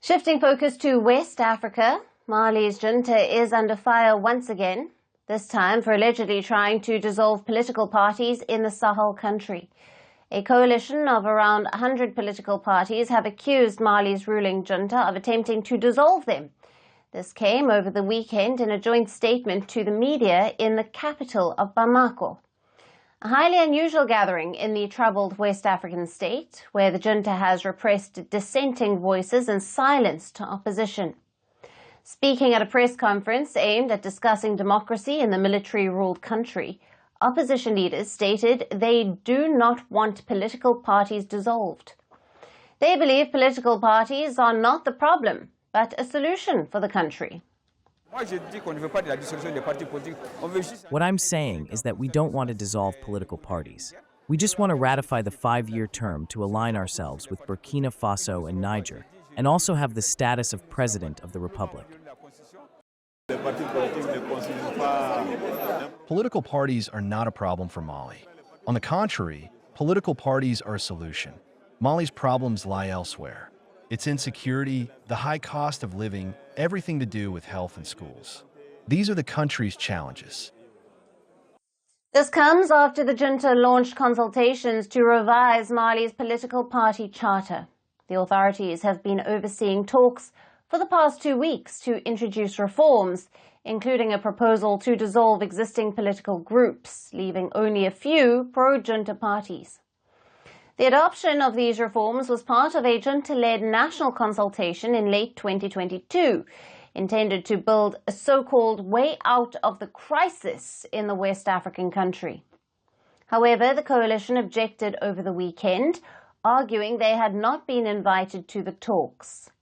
Shifting focus to West Africa, Mali's junta is under fire once again, this time for allegedly trying to dissolve political parties in the Sahel country. A coalition of around 100 political parties have accused Mali's ruling junta of attempting to dissolve them. This came over the weekend in a joint statement to the media in the capital of Bamako. A highly unusual gathering in the troubled West African state, where the junta has repressed dissenting voices and silenced opposition. Speaking at a press conference aimed at discussing democracy in the military-ruled country, opposition leaders stated they do not want political parties dissolved. They believe political parties are not the problem, but a solution for the country. What I'm saying is that we don't want to dissolve political parties. We just want to ratify the 5-year term to align ourselves with Burkina Faso and Niger, and also have the status of President of the Republic. Political parties are not a problem for Mali. On the contrary, political parties are a solution. Mali's problems lie elsewhere. Its insecurity, the high cost of living, everything to do with health and schools. These are the country's challenges. This comes after the junta launched consultations to revise Mali's political party charter. The authorities have been overseeing talks for the past 2 weeks to introduce reforms, including a proposal to dissolve existing political groups, leaving only a few pro-junta parties. The adoption of these reforms was part of a junta-led national consultation in late 2022, intended to build a so-called way out of the crisis in the West African country. However, the coalition objected over the weekend, arguing they had not been invited to the talks.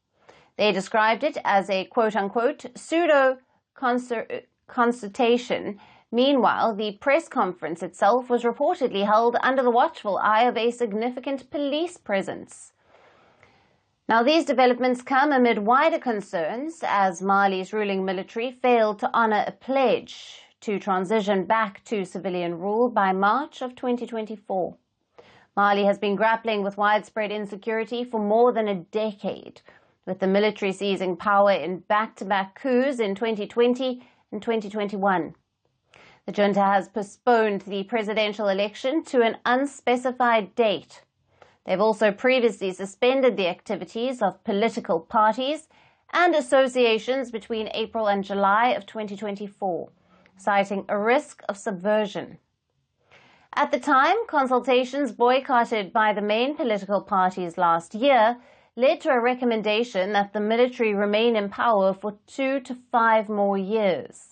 They described it as a quote-unquote pseudo-consultation. Meanwhile, the press conference itself was reportedly held under the watchful eye of a significant police presence. Now, these developments come amid wider concerns as Mali's ruling military failed to honor a pledge to transition back to civilian rule by March of 2024. Mali has been grappling with widespread insecurity for more than a decade, with the military seizing power in back-to-back coups in 2020 and 2021. The junta has postponed the presidential election to an unspecified date. They've also previously suspended the activities of political parties and associations between April and July of 2024, citing a risk of subversion. At the time, consultations boycotted by the main political parties last year led to a recommendation that the military remain in power for 2 to 5 more years.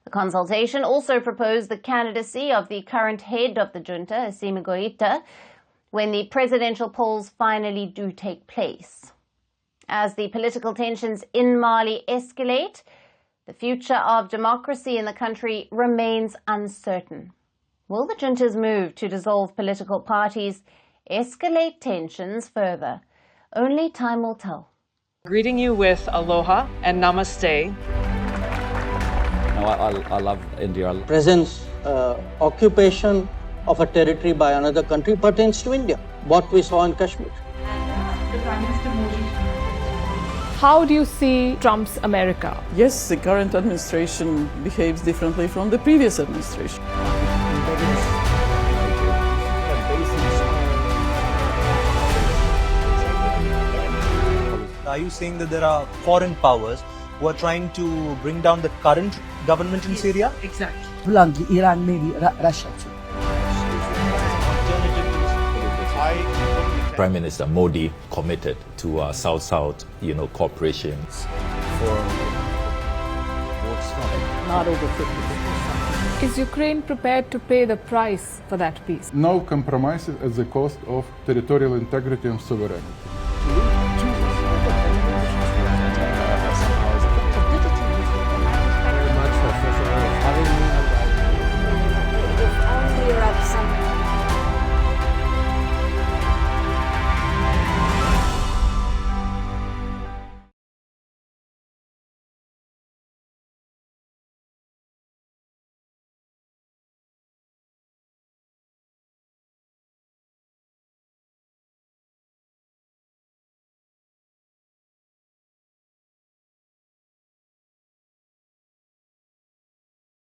The consultation also proposed the candidacy of the current head of the junta, Assimi Goïta, when the presidential polls finally do take place. As the political tensions in Mali escalate, the future of democracy in the country remains uncertain. Will the junta's move to dissolve political parties escalate tensions further? Only time will tell. Greeting you with aloha and namaste. I love India. Presence, occupation of a territory by another country pertains to India. What we saw in Kashmir. The Prime Minister Modi. How do you see Trump's America? Yes, the current administration behaves differently from the previous administration. Are you saying that there are foreign powers who are trying to bring down the current government in Syria? Exactly. Bluntly, Iran, maybe Russia too. Prime Minister Modi committed to South-South, cooperation. Not over 50%. Is Ukraine prepared to pay the price for that peace? No compromises at the cost of territorial integrity and sovereignty.